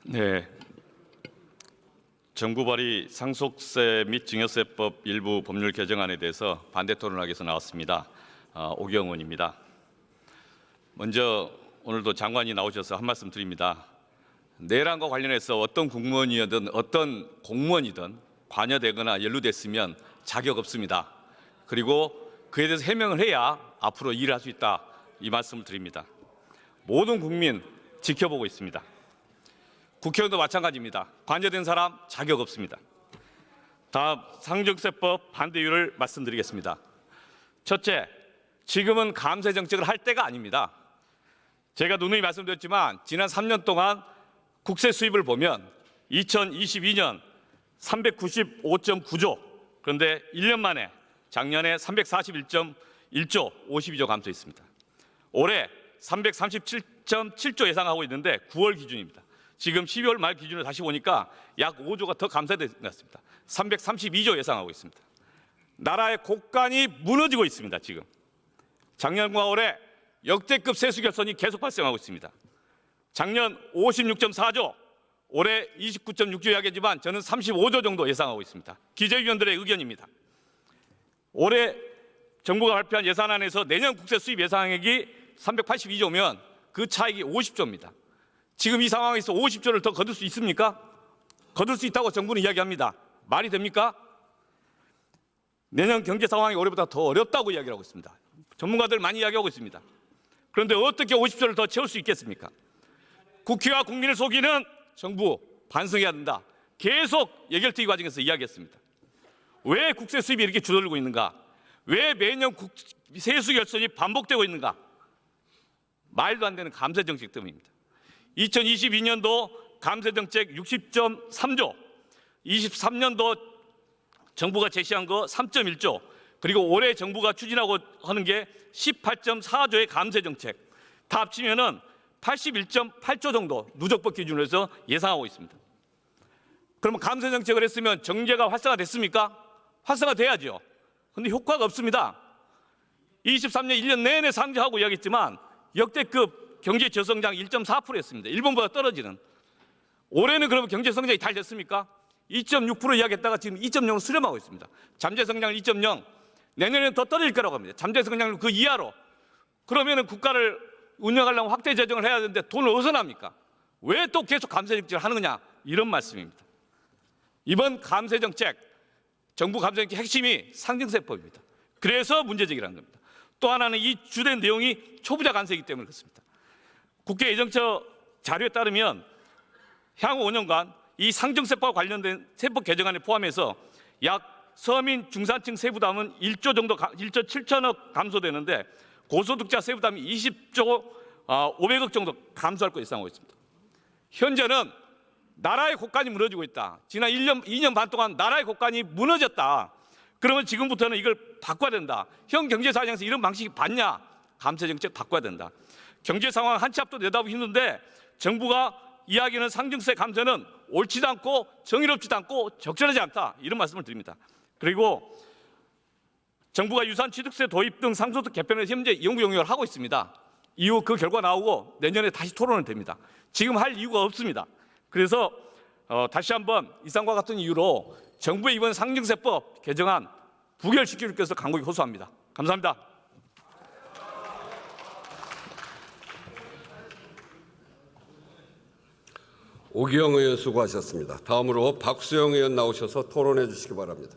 네, 정부 발의 상속세 및 증여세법 일부 법률 개정안에 대해서 반대 토론하기 위해서 나왔습니다. 오경원입니다. 먼저 오늘도 장관이 나오셔서 한 말씀 드립니다. 내란과 관련해서 어떤 공무원이든 어떤 공무원이든 관여되거나 연루됐으면 자격 없습니다. 그리고 그에 대해서 해명을 해야 앞으로 일을 할 수 있다, 이 말씀을 드립니다. 모든 국민 지켜보고 있습니다. 국회의원도 마찬가지입니다. 관여된 사람 자격 없습니다. 다음 상정세법 반대 이유를 말씀드리겠습니다. 첫째, 지금은 감세 정책을 할 때가 아닙니다. 제가 누누이 말씀드렸지만 지난 3년 동안 국세 수입을 보면 2022년 395.9조, 그런데 1년 만에 작년에 341.1조, 52조 감소했습니다. 올해 337.7조 예상하고 있는데 9월 기준입니다. 지금 12월 말 기준으로 다시 보니까 약 5조가 더 감소됐습니다. 332조 예상하고 있습니다. 나라의 곳간이 무너지고 있습니다. 지금 작년과 올해 역대급 세수 결손이 계속 발생하고 있습니다. 작년 56.4조, 올해 29.6조 이야기지만 저는 35조 정도 예상하고 있습니다. 기재위원들의 의견입니다. 올해 정부가 발표한 예산안에서 내년 국세 수입 예상액이 382조면 그 차익이 50조입니다. 지금 이 상황에서 50조를 더 거둘 수 있습니까? 거둘 수 있다고 정부는 이야기합니다. 말이 됩니까? 내년 경제 상황이 올해보다 더 어렵다고 이야기를 하고 있습니다. 전문가들 많이 이야기하고 있습니다. 그런데 어떻게 50조를 더 채울 수 있겠습니까? 국회와 국민을 속이는 정부 반성해야 된다. 계속 예결특위 과정에서 이야기했습니다. 왜 국세 수입이 이렇게 줄어들고 있는가? 왜 매년 세수 결손이 반복되고 있는가? 말도 안 되는 감세 정책 때문입니다. 2022년도 감세정책 60.3조, 23년도 정부가 제시한 거 3.1조, 그리고 올해 정부가 추진하고 하는 게 18.4조의 감세정책, 다 합치면은 81.8조 정도 누적법 기준으로 해서 예상하고 있습니다. 그러면 감세정책을 했으면 경제가 활성화됐습니까? 활성화돼야죠. 그런데 효과가 없습니다. 23년 1년 내내 상저하고 이야기했지만 역대급 경제 저성장 1.4%였습니다. 일본보다 떨어지는. 올해는 그러면 경제 성장이 잘 됐습니까? 2.6% 이야기했다가 지금 2.0으로 수렴하고 있습니다. 잠재 성장은 2.0, 내년에는 더 떨어질 거라고 합니다. 잠재 성장률 그 이하로. 그러면은 국가를 운영하려면 확대 재정을 해야 되는데 돈을 어디서 납니까? 왜 또 계속 감세 정책을 하는 거냐? 이런 말씀입니다. 이번 감세 정책, 정부 감세 정책 핵심이 상증세법입니다. 그래서 문제제기라는 겁니다. 또 하나는 이 주된 내용이 초부자 관세이기 때문에 그렇습니다. 국회 예정처 자료에 따르면 향후 5년간 이 상정세법과 관련된 세법 개정안을 포함해서 약 서민 중산층 세부담은 1조 정도, 1조 7천억 감소되는데 고소득자 세부담이 20조 500억 정도 감소할 거 예상하고 있습니다. 현재는 나라의 곳간이 무너지고 있다. 지난 2년 반 동안 나라의 곳간이 무너졌다. 그러면 지금부터는 이걸 바꿔야 된다. 현 경제 사정에서 이런 방식이 맞냐? 감세 정책 바꿔야 된다. 경제 상황 한 치 앞도 내다보기 힘든데 정부가 이야기하는 상증세 감세는 옳지도 않고 정의롭지도 않고 적절하지 않다, 이런 말씀을 드립니다. 그리고 정부가 유산취득세 도입 등 상소득 개편을 현재 연구 용역을 하고 있습니다. 이후 그 결과 나오고 내년에 다시 토론은 됩니다. 지금 할 이유가 없습니다. 그래서 다시 한번 이상과 같은 이유로 정부의 이번 상증세법 개정안 부결시키기 위해서 강력히 호소합니다. 감사합니다. 오기영 의원 수고하셨습니다. 다음으로 박수영 의원 나오셔서 토론해 주시기 바랍니다.